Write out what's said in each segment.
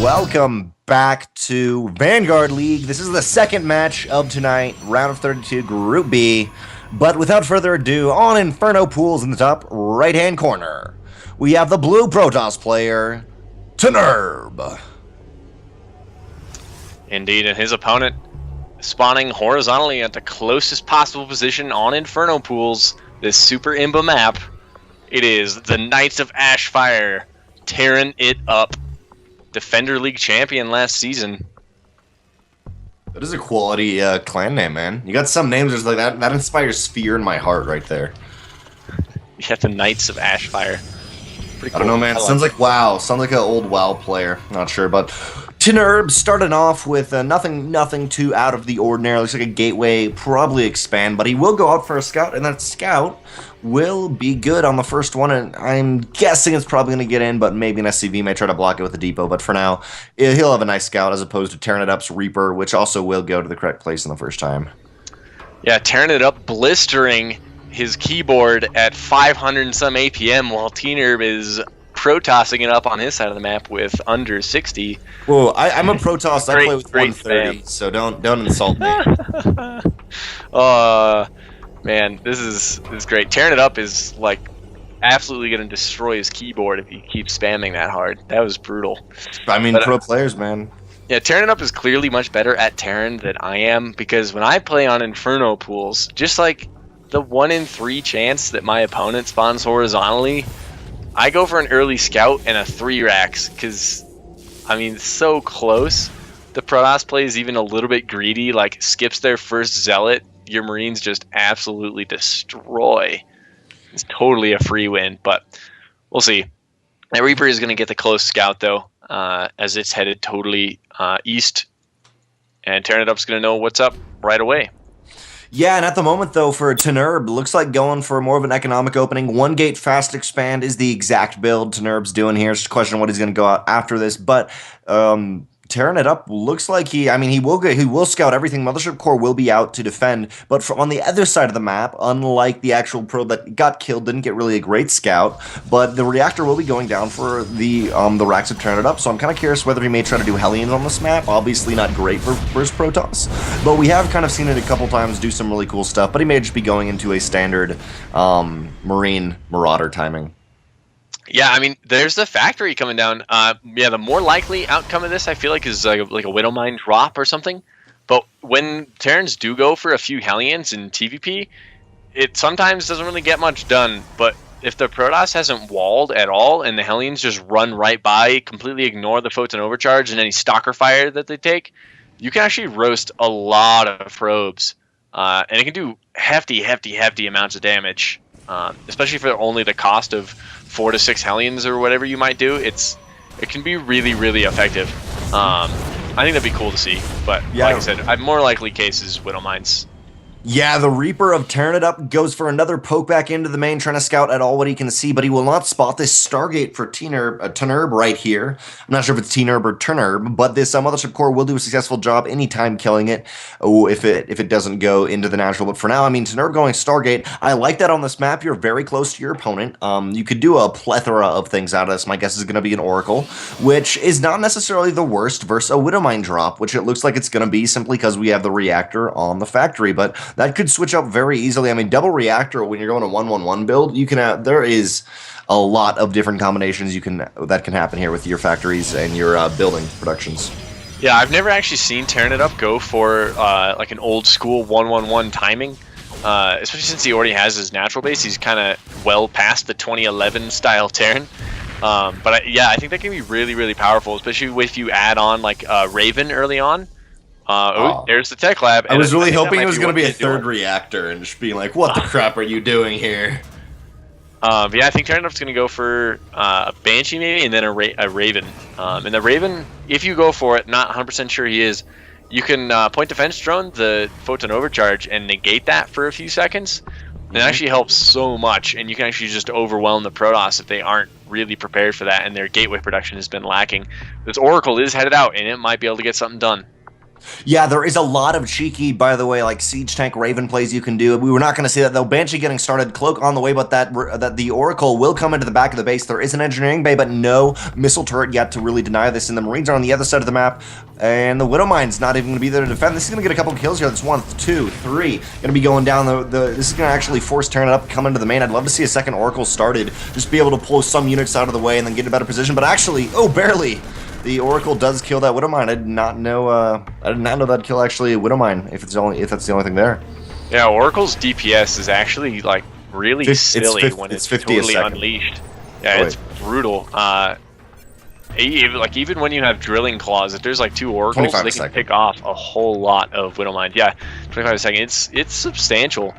Welcome back to Vanguard League. This is the second match of tonight, round of 32, Group B. But without further ado, on Inferno Pools in the top right-hand corner, we have the blue Protoss player, tnerb. Indeed, and his opponent spawning horizontally at the closest possible position on Inferno Pools, this Super Imba map. It is the Knights of Ashfire, TerranItUp, Defender League champion last season. That is a quality clan name, man. You got some names just like that. That inspires fear in my heart right there. You got the Knights of Ashfire. Pretty cool. I don't know, man. Sounds like WoW. Sounds like an old WoW player. Not sure, but tnerb starting off with nothing too out of the ordinary. Looks like a gateway, probably expand, but he will go out for a scout, and that scout will be good on the first one, and I'm guessing it's probably going to get in, but maybe an SCV may try to block it with a depot, but for now, he'll have a nice scout as opposed to TerranItUp's Reaper, which also will go to the correct place in the first time. Yeah, TerranItUp blistering his keyboard at 500 and some APM while tnerb is Protossing it up on his side of the map with under 60. Whoa, I'm a Protoss. I play with great 130, spam. so don't insult me. Man, this is great. TerranItUp is like absolutely going to destroy his keyboard if he keeps spamming that hard. That was brutal. I mean, pro players, man. Yeah, TerranItUp is clearly much better at Terran than I am, because when I play on Inferno Pools, just like the 1 in 3 chance that my opponent spawns horizontally, I go for an early scout and a 3 racks, because, I mean, it's so close. The Protoss play is even a little bit greedy, like skips their first Zealot, your Marines just absolutely destroy. It's totally a free win, but we'll see. That Reaper is going to get the close scout, though, as it's headed totally east, and TerranItUp's going to know what's up right away. Yeah, and at the moment, though, for tnerb, looks like going for more of an economic opening. 1 gate fast expand is the exact build tnerb's doing here. It's just a question of what he's going to go out after this, but TerranItUp looks like he will scout everything. Mothership Core will be out to defend, but on the other side of the map, unlike the actual probe that got killed, didn't get really a great scout, but the reactor will be going down for the racks of TerranItUp, so I'm kind of curious whether he may try to do Hellions on this map. Obviously not great for first Protoss, but we have kind of seen it a couple times do some really cool stuff, but he may just be going into a standard Marine Marauder timing. Yeah, I mean, there's the factory coming down. Yeah, the more likely outcome of this, I feel like, is like a Widowmine drop or something. But when Terrans do go for a few Hellions in TVP, it sometimes doesn't really get much done. But if the Protoss hasn't walled at all and the Hellions just run right by, completely ignore the Photon Overcharge and any Stalker fire that they take, you can actually roast a lot of probes. And it can do hefty amounts of damage, especially for only the cost of 4 to 6 Hellions or whatever you might do. It can be really effective. I think that'd be cool to see, but yeah, like I said, more likely cases Widowmines. Yeah, the Reaper of TerranItUp goes for another poke back into the main, trying to scout at all what he can see, but he will not spot this Stargate for tnerb right here. I'm not sure if it's tnerb or tnerb, but this Mothership Core will do a successful job anytime killing it, if it doesn't go into the natural. But for now, I mean, tnerb going Stargate, I like that on this map. You're very close to your opponent. You could do a plethora of things out of this. My guess is going to be an Oracle, which is not necessarily the worst versus a Widowmine drop, which it looks like it's going to be simply because we have the reactor on the factory, but that could switch up very easily. I mean, double reactor, when you're going a 1-1-1 build, you can have, there is a lot of different combinations that can happen here with your factories and your building productions. Yeah, I've never actually seen TerranItUp go for like an old school 1-1-1 timing, especially since he already has his natural base. He's kind of well past the 2011 style Terran. But yeah, I think that can be really powerful, especially if you add on like Raven early on. There's the tech lab. I was really hoping it was going to be a third reactor and just being like, what the crap are you doing here? But yeah, I think TerranItUp's going to go for a Banshee maybe, and then a Raven. And the Raven, if you go for it, not 100% sure he is, you can point defense drone the Photon Overcharge and negate that for a few seconds. And it actually helps so much, and you can actually just overwhelm the Protoss if they aren't really prepared for that, and their gateway production has been lacking. This Oracle is headed out, and it might be able to get something done. Yeah, there is a lot of cheeky, by the way, like siege tank Raven plays you can do. We were not going to see that though. Banshee getting started, Cloak on the way, but that the Oracle will come into the back of the base. There is an engineering bay, but no missile turret yet to really deny this. And the Marines are on the other side of the map, and the Widowmine's not even going to be there to defend. This is going to get a couple kills here. That's 1, 2, 3. Going to be going down. This is going to actually force TerranItUp come into the main. I'd love to see a second Oracle started, just be able to pull some units out of the way and then get in a better position. But actually, oh, barely. The Oracle does kill that Widowmine. I did not know. I did not know that'd kill actually a Widowmine if that's the only thing there. Yeah, Oracle's DPS is actually like really silly when it's 50 totally unleashed. Yeah, it's brutal. Even when you have drilling claws, if there's like 2 Oracles, they can pick off a whole lot of Widowmine. Yeah, 25 a second. It's substantial.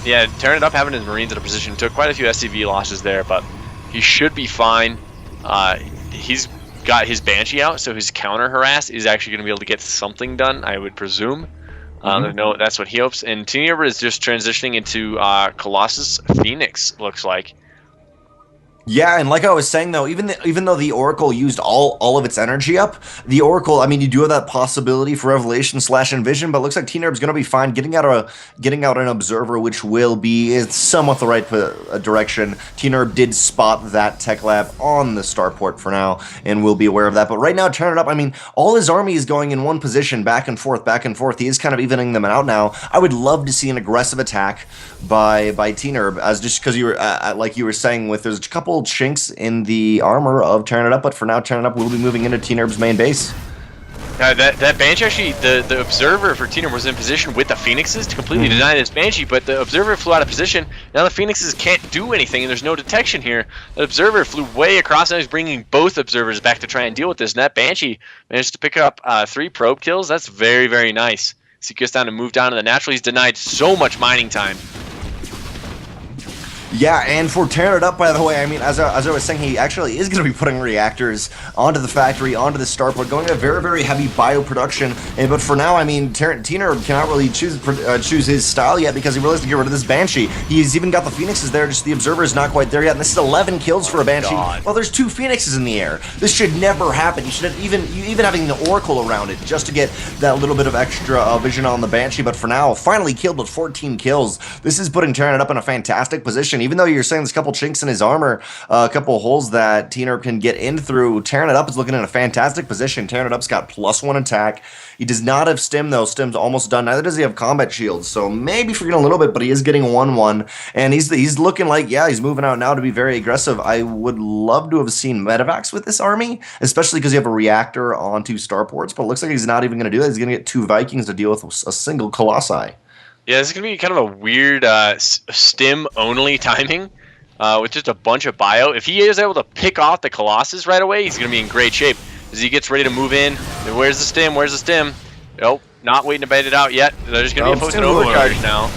Yeah, TerranItUp having his Marines in a position took quite a few SCV losses there, but he should be fine. He's got his Banshee out, so his counter harass is actually going to be able to get something done, I would presume. No, that's what he hopes. And tnerb is just transitioning into Colossus Phoenix, looks like. Yeah, and like I was saying though, even though the Oracle used all of its energy up, the Oracle, I mean, you do have that possibility for Revelation / Envision, but it looks like tnerb's going to be fine getting out an Observer, which will be somewhat the right direction. tnerb did spot that tech lab on the starport for now, and we'll be aware of that. But right now, TerranItUp, I mean, all his army is going in one position, back and forth, back and forth. He is kind of evening them out now. I would love to see an aggressive attack by tnerb, as just because you were like you were saying, with there's a couple chinks in the armor of TerranItUp, but for now TerranItUp will be moving into tnerb's main base. That Banshee actually, the Observer for tnerb was in position with the Phoenixes to completely deny this Banshee, but the Observer flew out of position. Now the Phoenixes can't do anything, and there's no detection here. The Observer flew way across, and he's bringing both Observers back to try and deal with this. And that Banshee managed to pick up 3 probe kills. That's very, very nice. So he gets down to move down to the natural. He's denied so much mining time. Yeah, and for TerranItUp, by the way, I mean, as I was saying, he actually is going to be putting reactors onto the factory, onto the starport, going to very, very heavy bioproduction. But for now, I mean, tnerb cannot really choose his style yet because he really has to get rid of this Banshee. He's even got the Phoenixes there, just the Observer is not quite there yet. And this is 11 kills for a Banshee. Well, there's 2 Phoenixes in the air. This should never happen. You should have even having the Oracle around it just to get that little bit of extra vision on the Banshee. But for now, finally killed with 14 kills. This is putting TerranItUp in a fantastic position. Even though you're saying there's a couple chinks in his armor, a couple holes that tnerb can get in through, TerranItUp is looking in a fantastic position. TerranItUp's got +1 attack. He does not have stim though. Stim's almost done. Neither does he have combat shields, so maybe forgetting a little bit, but he is getting 1-1, and he's looking like, yeah, he's moving out now to be very aggressive. I would love to have seen medevacs with this army, especially because you have a reactor on 2 starports, but it looks like he's not even going to do that. He's going to get 2 Vikings to deal with a single Colossi. Yeah, this is going to be kind of a weird stim-only timing with just a bunch of bio. If he is able to pick off the Colossus right away, he's going to be in great shape. As he gets ready to move in, where's the stim? Where's the stim? Nope, not waiting to bait it out yet. There's going to be a post overcharge now.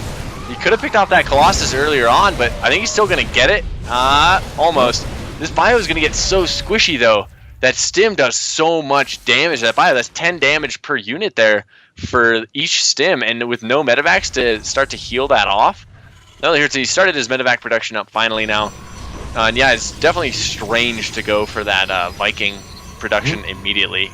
He could have picked off that Colossus earlier on, but I think he's still going to get it. Almost. This bio is going to get so squishy, though. That stim does so much damage. That bio, that's 10 damage per unit there for each stim, and with no medevacs to start to heal that off. No, here he started his medevac production up finally now, and yeah, it's definitely strange to go for that Viking production immediately.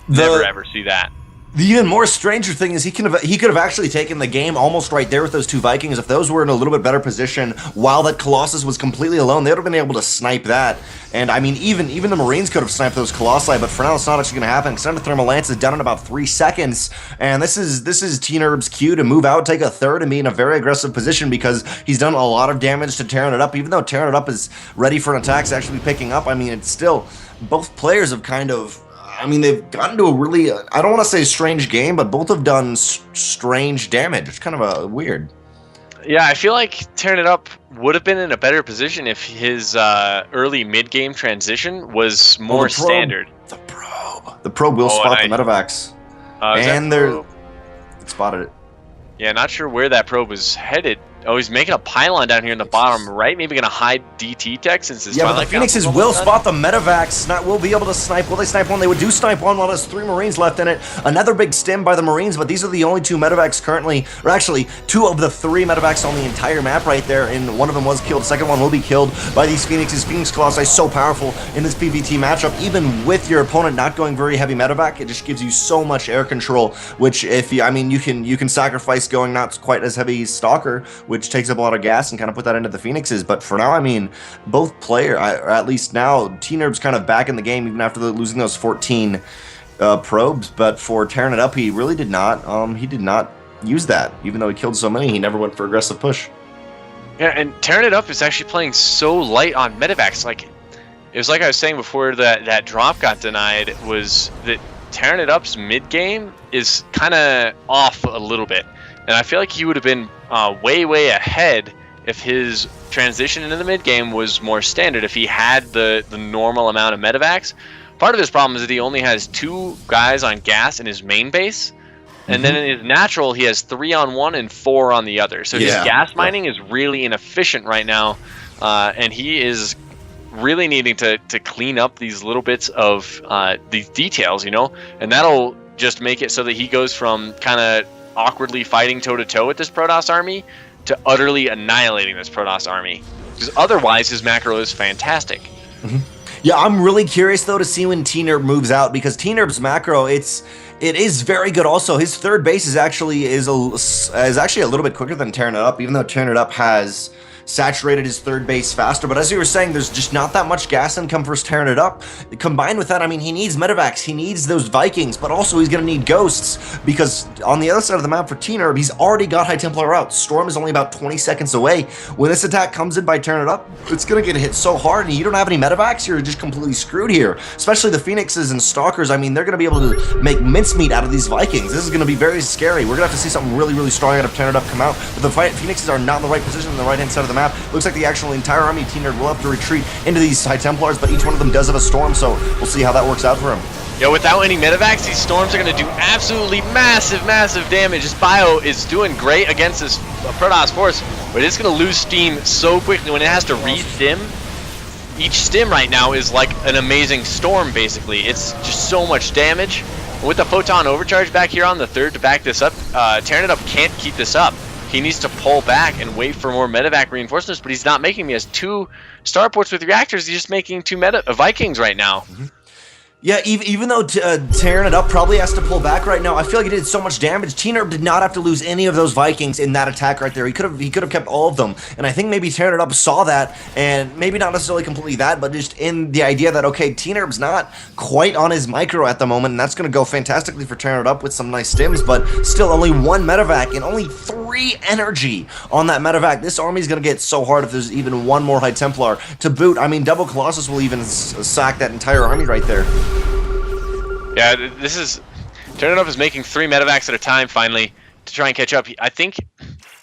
Never ever see that. The even more stranger thing is he could have actually taken the game almost right there with those 2 Vikings. If those were in a little bit better position while that Colossus was completely alone, they would have been able to snipe that. And I mean, even the Marines could have sniped those Colossi, but for now it's not actually going to happen. Thermal Lance is done in about 3 seconds, and this is tnerb's cue to move out, take a third, and be in a very aggressive position because he's done a lot of damage to TerranItUp. Even though TerranItUp is ready for an attack to actually be picking up, I mean, it's still, both players have kind of, I mean, they've gotten to a really, I don't want to say strange game, but both have done strange damage. It's kind of weird. Yeah, I feel like TerranItUp would have been in a better position if his early mid-game transition was more standard. The probe will spot the medevacs. And it spotted it. Yeah, not sure where that probe was headed. Oh, he's making a pylon down here in the bottom right. Maybe going to hide DT tech since his Yeah, but the Twilight Phoenixes Council's will almost spot the medevacs. Will be able to snipe. Will they snipe one? They would do snipe one while there's 3 Marines left in it. Another big stim by the Marines, but these are the only 2 medevacs currently, or actually 2 of the 3 medevacs on the entire map right there, and one of them was killed. The second one will be killed by these Phoenixes. Phoenix Colossi so powerful in this PvT matchup. Even with your opponent not going very heavy medevac, it just gives you so much air control, which if you, I mean, you can sacrifice going not quite as heavy Stalker, which takes up a lot of gas, and kind of put that into the Phoenixes. But for now, I mean, both player, or at least now, tnerb's kind of back in the game even after losing those 14 probes. But for TerranItUp, he really did not. He did not use that, even though he killed so many. He never went for aggressive push. Yeah, and TerranItUp is actually playing so light on medevacs. Like, it was like I was saying before that drop got denied, was that TerranItUp's mid game is kind of off a little bit, and I feel like he would have been way ahead if his transition into the mid game was more standard, if he had the normal amount of medevacs. Part of his problem is that he only has 2 guys on gas in his main base, and then in his natural he has 3 on one and 4 on the other. So his gas mining is really inefficient right now, and he is really needing to clean up these little bits of these details, you know, and that'll just make it so that he goes from kind of awkwardly fighting toe-to-toe with this Protoss army to utterly annihilating this Protoss army, because otherwise his macro is fantastic. Yeah, I'm really curious though to see when tnerb moves out, because tnerb's macro, it is very good. Also, his third base is actually a little bit quicker than TerranItUp, even though TerranItUp has saturated his third base faster. But as you were saying, there's just not that much gas income for TerranItUp. Combined with that, I mean, he needs medevacs, he needs those Vikings, but also he's going to need ghosts, because on the other side of the map for tnerb, he's already got High Templar out. Storm is only about 20 seconds away. When this attack comes in by TerranItUp, it's going to get hit so hard, and you don't have any medevacs, you're just completely screwed here. Especially the Phoenixes and Stalkers, I mean, they're going to be able to make mincemeat out of these Vikings. This is going to be very scary. We're going to have to see something really strong out of TerranItUp come out, but the Phoenixes are not in the right position on the right-hand side of the map. Looks like the actual entire army tnerb will have to retreat into these High Templars, but each one of them does have a storm, so we'll see how that works out for him. Yeah, without any medevacs, these storms are going to do absolutely massive damage. This bio is doing great against this Protoss force, but it's going to lose steam so quickly when it has to re-stim. Each stim right now is like an amazing storm, basically. It's just so much damage. With the Photon Overcharge back here on the third to back this up, TerranItUp can't keep this up. He needs to pull back and wait for more medevac reinforcements, but he's not making me as 2 starports with reactors. He's just making 2 Vikings right now. Yeah, even though TerranItUp probably has to pull back right now, I feel like he did so much damage. tnerb did not have to lose any of those Vikings in that attack right there. He could have kept all of them, and I think maybe TerranItUp saw that, and maybe not necessarily completely that, but just in the idea that, okay, tnerb's not quite on his micro at the moment, and that's going to go fantastically for TerranItUp with some nice stims, but still only 1 medevac and only 3 energy on that medevac. This army is going to get so hard if there's even 1 more High Templar to boot. I mean, Double Colossus will even sack that entire army right there. Yeah, this is... TerranItUp is making 3 medevacs at a time, finally, to try and catch up. I think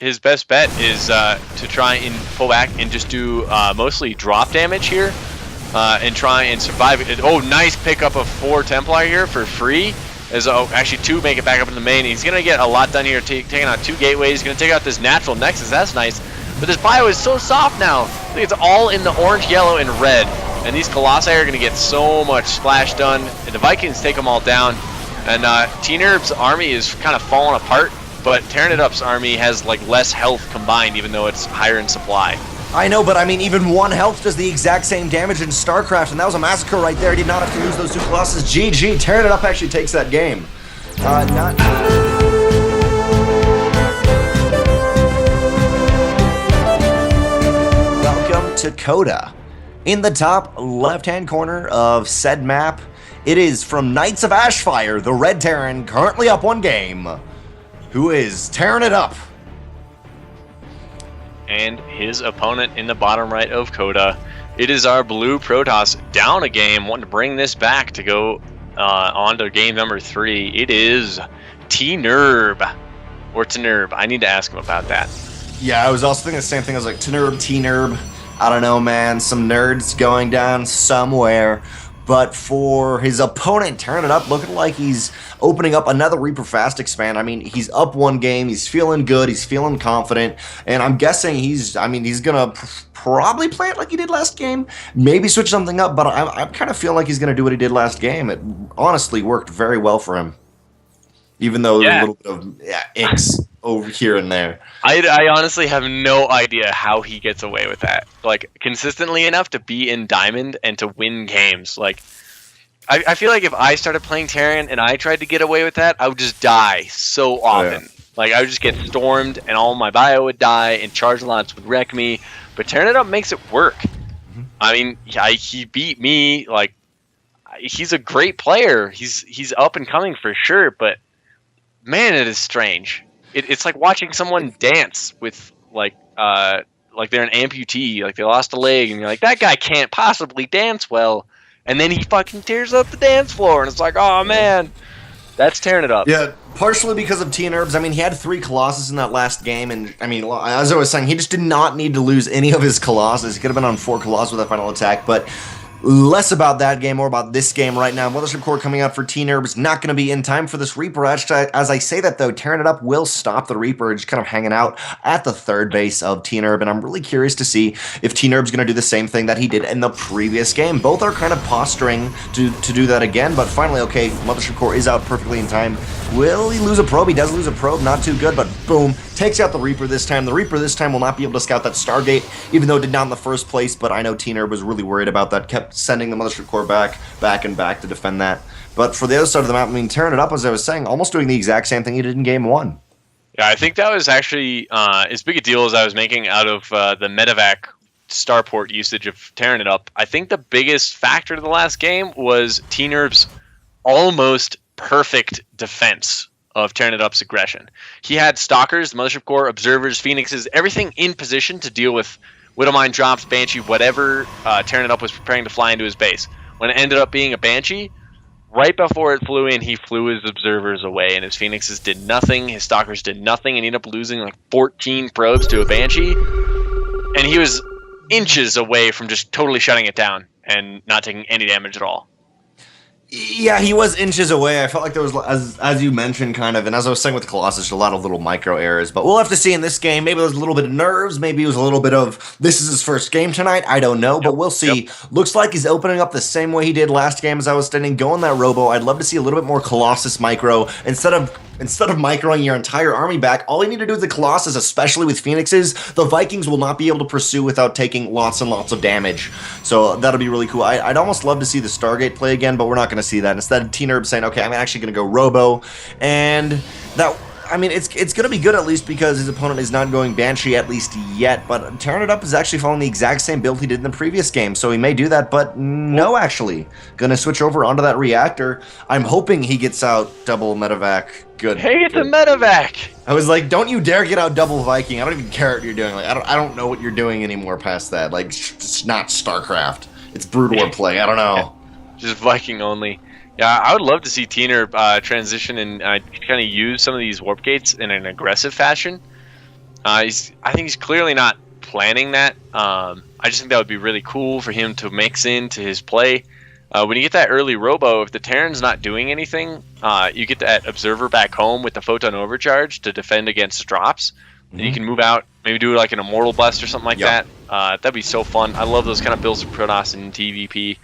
his best bet is to try and pull back and just do mostly drop damage here, and try and survive. Oh, nice pickup of 4 Templar here for free. As actually 2 make it back up in the main. He's going to get a lot done here, taking out 2 gateways. He's going to take out this natural nexus. That's nice. But this bio is so soft now. I think it's all in the orange, yellow, and red. And these Colossi are going to get so much splash done. And the Vikings take them all down. And tnerb's army is kind of falling apart. But TerranItUp's army has like less health combined, even though it's higher in supply. I know, but I mean, even 1 health does the exact same damage in StarCraft, and that was a massacre right there. He did not have to lose those 2 Colossus. GG, TerranItUp actually takes that game. Welcome to Coda. In the top left-hand corner of said map, it is from Knights of Ashfire, the Red Terran, currently up 1 game, who is TerranItUp. And his opponent in the bottom right of Coda, it is our blue Protoss down a game, wanting to bring this back to go on to game number 3. It is tnerb, or tnerb. I need to ask him about that. Yeah, I was also thinking the same thing. I was like, tnerb. I don't know, man. Some nerds going down somewhere. But for his opponent, TerranItUp, looking like he's opening up another Reaper Fast Expand. I mean, he's up one game, he's feeling good, he's feeling confident, and I'm guessing he's gonna probably play it like he did last game, maybe switch something up, but I kind of feel like he's gonna do what he did last game. It honestly worked very well for him, even though there's a little bit of icks over here and there. I honestly have no idea how he gets away with that. Like, consistently enough to be in Diamond and to win games. Like, I feel like if I started playing Terran and I tried to get away with that, I would just die so often. Yeah. Like, I would just get stormed and all my bio would die and charge lots would wreck me. But TerranItUp makes it work. I mean, he beat me. Like, he's a great player. He's up and coming for sure, but man, it is strange. It's like watching someone dance with like they're an amputee, like they lost a leg, and you're like, that guy can't possibly dance well, and then he fucking tears up the dance floor, and it's like, oh man, that's TerranItUp. Yeah, partially because of tnerbs. I mean, he had 3 Colossus in that last game, and I mean, as I was saying, he just did not need to lose any of his Colossus. He could have been on 4 Colossus with that final attack, but less about that game, more about this game right now. Mothership Core coming out for tnerb is not going to be in time for this Reaper. Actually, as I say that, though, TerranItUp will stop the Reaper, just kind of hanging out at the third base of tnerb, and I'm really curious to see if tnerb's going to do the same thing that he did in the previous game. Both are kind of posturing to do that again, but finally, okay, Mothership Core is out perfectly in time. Will he lose a probe? He does lose a probe, not too good, but boom, takes out the Reaper this time. The Reaper this time will not be able to scout that Stargate, even though it did not in the first place, but I know tnerb was really worried about that, kept sending the Mothership Core back to defend that. But for the other side of the map, I mean, TerranItUp, as I was saying, almost doing the exact same thing he did in Game 1. Yeah, I think that was actually as big a deal as I was making out of the medevac starport usage of TerranItUp. I think the biggest factor to the last game was tnerb's almost perfect defense of TerranItUp's aggression. He had Stalkers, Mothership Core, Observers, Phoenixes, everything in position to deal with Widowmine drops, Banshee, whatever TerranItUp was preparing to fly into his base. When it ended up being a Banshee, right before it flew in, he flew his Observers away, and his Phoenixes did nothing, his Stalkers did nothing, and he ended up losing like 14 probes to a Banshee. And he was inches away from just totally shutting it down and not taking any damage at all. Yeah, he was inches away. I felt like there was, as you mentioned, kind of, and as I was saying with Colossus, a lot of little micro errors. But we'll have to see in this game. Maybe there was a little bit of nerves. Maybe it was a little bit of, this is his first game tonight. I don't know, but we'll see. Looks like he's opening up the same way he did last game as I was standing, going that Robo. I'd love to see a little bit more Colossus micro. Instead of microing your entire army back, all you need to do with the Colossus, especially with Phoenixes, the Vikings will not be able to pursue without taking lots and lots of damage. So that'll be really cool. I'd almost love to see the Stargate play again, but we're not going to see that. Instead, tnerb saying, okay, I'm actually going to go Robo, and that, I mean, it's going to be good at least because his opponent is not going Banshee at least yet, but TerranItUp is actually following the exact same build he did in the previous game, so he may do that, but no, actually. Going to switch over onto that reactor. I'm hoping he gets out double medevac. Good. Hey, it's a medevac! I was like, don't you dare get out double Viking. I don't even care what you're doing. Like, I don't know what you're doing anymore past that. Like, it's not StarCraft. It's Brood War play. I don't know. Just Viking only. Yeah, I would love to see tnerb transition and kind of use some of these warp gates in an aggressive fashion. I think he's clearly not planning that. I just think that would be really cool for him to mix into his play. When you get that early Robo, if the Terran's not doing anything, you get that Observer back home with the Photon Overcharge to defend against drops. And you can move out, maybe do like an Immortal Blast or something like that. That'd be so fun. I love those kind of builds of Protoss and TVP.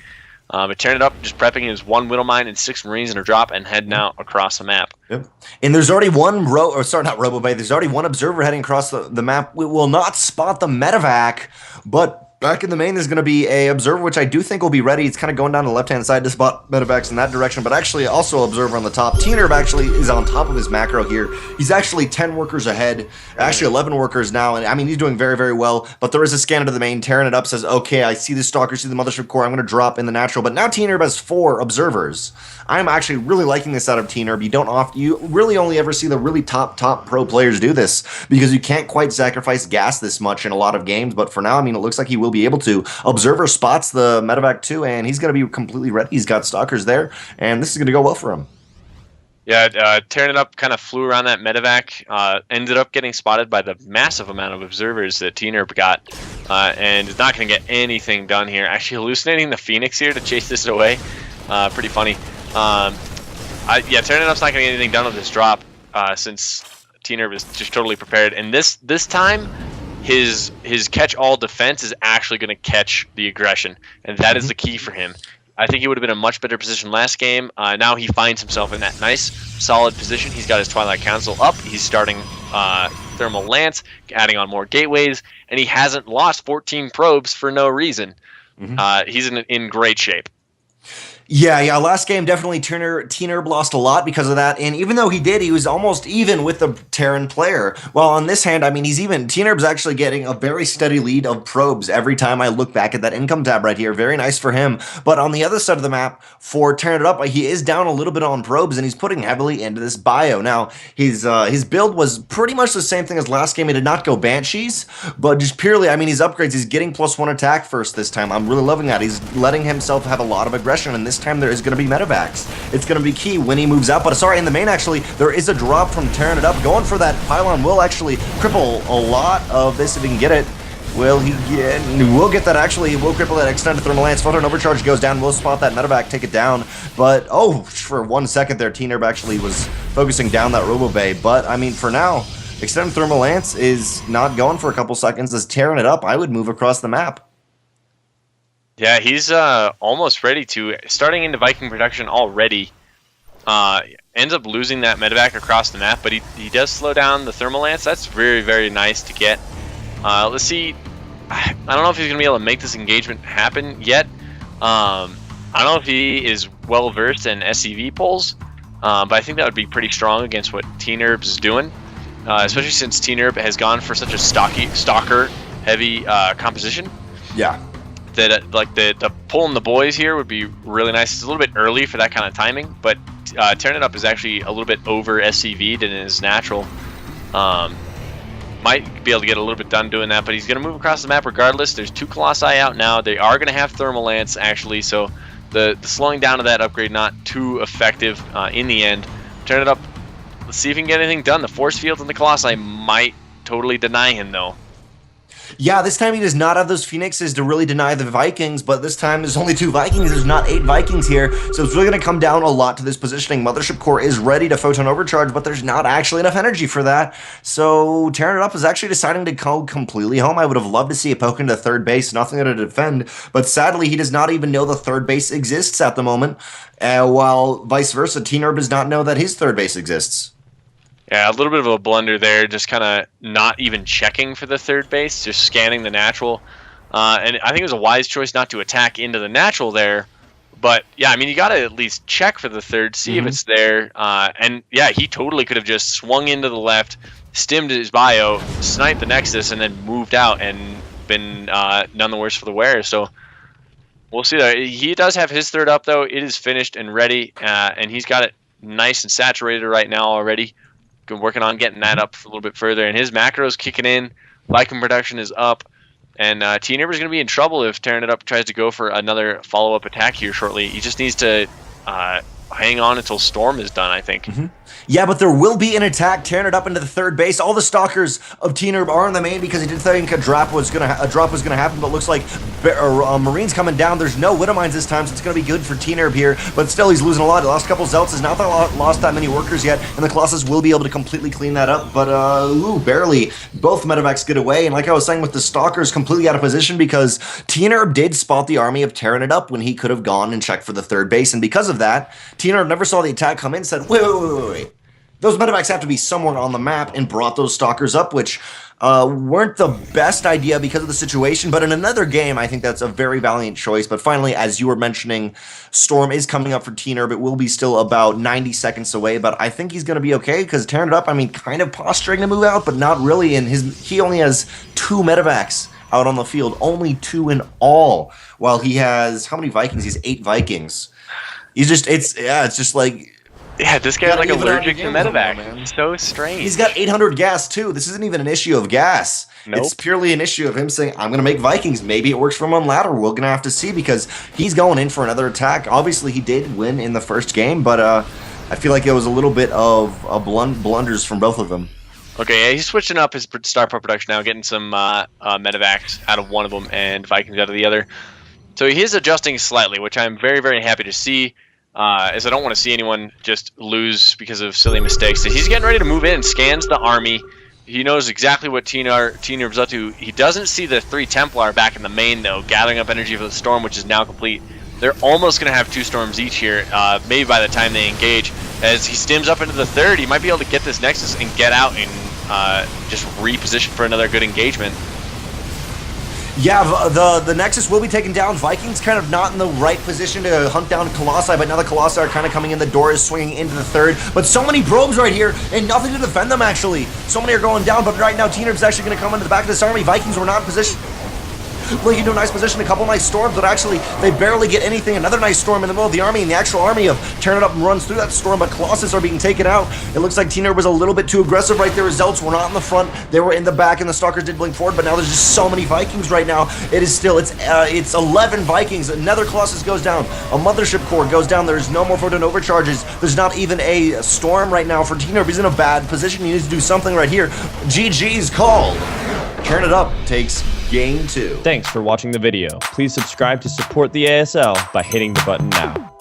But TerranItUp just prepping his 1 Widowmine and 6 Marines in a drop and heading out across the map. Yep. And there's already one there's already one Observer heading across the map. We will not spot the medevac, but back in the main, there's going to be a Observer, which I do think will be ready. It's kind of going down the left-hand side to spot medevacs in that direction, but actually also Observer on the top. tnerb actually is on top of his macro here. He's actually 10 workers ahead, actually 11 workers now, and I mean, he's doing very, very well, but there is a scan into the main. TerranItUp says, okay, I see the Stalker, see the Mothership Core, I'm going to drop in the natural, but now tnerb has 4 Observers. I'm actually really liking this out of tnerb. You really only ever see the really top pro players do this, because you can't quite sacrifice gas this much in a lot of games, but for now, I mean, it looks like he will be able to. Observer spots the medevac too, and he's going to be completely ready. He's got Stalkers there, and this is going to go well for him. Yeah, TerranItUp kind of flew around that medevac, ended up getting spotted by the massive amount of Observers that tnerb got, and is not going to get anything done here. Actually hallucinating the Phoenix here to chase this away. Pretty funny. Yeah, TerranItup's not going to get anything done with this drop since tnerb is just totally prepared. And this time, his catch-all defense is actually going to catch the aggression, and that is the key for him. I think he would have been in a much better position last game. Now he finds himself in that nice, solid position. He's got his Twilight Council up. He's starting Thermal Lance, adding on more gateways, and he hasn't lost 14 probes for no reason. He's in great shape. Yeah, last game definitely tnerb lost a lot because of that, and even though he was almost even with the Terran player. Well, on this hand, I mean, he's even. tnerb's actually getting a very steady lead of probes every time I look back at that income tab right here. Very nice for him. But on the other side of the map, for TerranItUp, he is down a little bit on probes, and he's putting heavily into this bio. Now, his build was pretty much the same thing as last game. He did not go Banshees, but just purely, I mean, his upgrades, he's getting +1 attack first this time. I'm really loving that. He's letting himself have a lot of aggression, and this time there is going to be medevacs. It's going to be key when he moves out. But sorry, in the main, actually, there is a drop from TerranItUp. Going for that pylon will actually cripple a lot of this if he can get it. Will he get? We'll get that, actually. We'll cripple that extended thermal lance. Photon overcharge goes down. We'll spot that medevac, take it down. But, oh, for 1 second there, tnerb actually was focusing down that Robo Bay. But, I mean, for now, extended thermal lance is not going for a couple seconds. As TerranItUp, I would move across the map. Yeah, he's almost ready to. Starting into Viking production already. Ends up losing that medevac across the map, but he does slow down the thermal lance. That's very, very nice to get. Let's see. I don't know if he's going to be able to make this engagement happen yet. I don't know if he is well versed in SCV pulls, but I think that would be pretty strong against what tnerb is doing, especially since tnerb has gone for such a stalker heavy composition. Yeah. That like the pull in the boys here would be really nice. It's a little bit early for that kind of timing, but TerranItUp is actually a little bit over SCV'd and is natural. Might be able to get a little bit done doing that, but he's going to move across the map regardless. There's 2 Colossi out now. They are going to have Thermal Lance, actually, so the slowing down of that upgrade not too effective in the end. TerranItUp, let's see if he can get anything done. The force fields and the Colossi might totally deny him, though. Yeah, this time he does not have those Phoenixes to really deny the Vikings, but this time there's only 2 Vikings, there's not 8 Vikings here, so it's really going to come down a lot to this positioning. Mothership Core is ready to Photon Overcharge, but there's not actually enough energy for that, so TerranItUp is actually deciding to go completely home. I would have loved to see a poke into third base, nothing to defend, but sadly he does not even know the third base exists at the moment, while vice versa, tnerb does not know that his third base exists. Yeah, a little bit of a blunder there, just kind of not even checking for the third base, just scanning the natural. And I think it was a wise choice not to attack into the natural there. But, yeah, I mean, you got to at least check for the third, see if it's there. And, yeah, he totally could have just swung into the left, stimmed his bio, sniped the Nexus, and then moved out and been none the worse for the wear. So we'll see that. He does have his third up, though. It is finished and ready, and he's got it nice and saturated right now already. Been working on getting that up a little bit further, and his macros kicking in. Viking production is up, and tnerb is going to be in trouble if TerranItUp tries to go for another follow-up attack here shortly. He just needs to hang on until Storm is done, I think. Yeah, but there will be an attack. TerranItUp into the third base. All the stalkers of tnerb are in the main because he did think a drop was gonna happen, but looks like Marines coming down. There's no Widow Mines this time, so it's gonna be good for tnerb here. But still, he's losing a lot. He lost a couple Zelts. Not lost that many workers yet, and the Colossus will be able to completely clean that up. But barely. Both medevacs get away, and like I was saying, with the stalkers completely out of position because tnerb did spot the army of TerranItUp when he could have gone and checked for the third base, and because of that, tnerb never saw the attack come in and said, wait. Those medevacs have to be somewhere on the map, and brought those stalkers up, which weren't the best idea because of the situation. But in another game, I think that's a very valiant choice. But finally, as you were mentioning, Storm is coming up for tnerb. It will be still about 90 seconds away, but I think he's going to be okay because TerranItUp, I mean, kind of posturing to move out, but not really. And he only has 2 medevacs out on the field, only 2 in all, while he has, how many Vikings? He has 8 Vikings. It's just like... Yeah, this guy's like allergic to medevac. It's so strange. He's got 800 gas, too. This isn't even an issue of gas. Nope. It's purely an issue of him saying, I'm going to make Vikings. Maybe it works for him on ladder. We're going to have to see because he's going in for another attack. Obviously, he did win in the first game, but I feel like it was a little bit of blunders from both of them. Okay, yeah, he's switching up his star production now, getting some medevacs out of one of them and Vikings out of the other. So he is adjusting slightly, which I'm very, very happy to see, as I don't want to see anyone just lose because of silly mistakes. So he's getting ready to move in, scans the army. He knows exactly what tnerb's up to. He doesn't see the 3 Templar back in the main, though, gathering up energy for the storm, which is now complete. They're almost going to have 2 storms each here, maybe by the time they engage. As he stims up into the 3rd, he might be able to get this Nexus and get out and just reposition for another good engagement. Yeah, the Nexus will be taken down. Vikings kind of not in the right position to hunt down Colossi, but now the Colossi are kind of coming in. The door is swinging into the 3rd, but so many probes right here, and nothing to defend them, actually. So many are going down, but right now tnerb's actually going to come into the back of this army. Vikings were not in position. Looking into a nice position, a couple nice storms, but actually they barely get anything. Another nice storm in the middle of the army, and the actual army of TerranItUp runs through that storm, but Colossus are being taken out. It looks like tnerb was a little bit too aggressive right there. Results were not in the front, they were in the back, and the Stalkers did blink forward, but now there's just so many Vikings right now. It is still, it's 11 Vikings. Another Colossus goes down, a Mothership Core goes down. There's no more photon overcharges. There's not even a storm right now for tnerb. He's in a bad position. He needs to do something right here. GG's called. TerranItUp takes Game 2. Thanks for watching the video. Please subscribe to support the ASL by hitting the button now.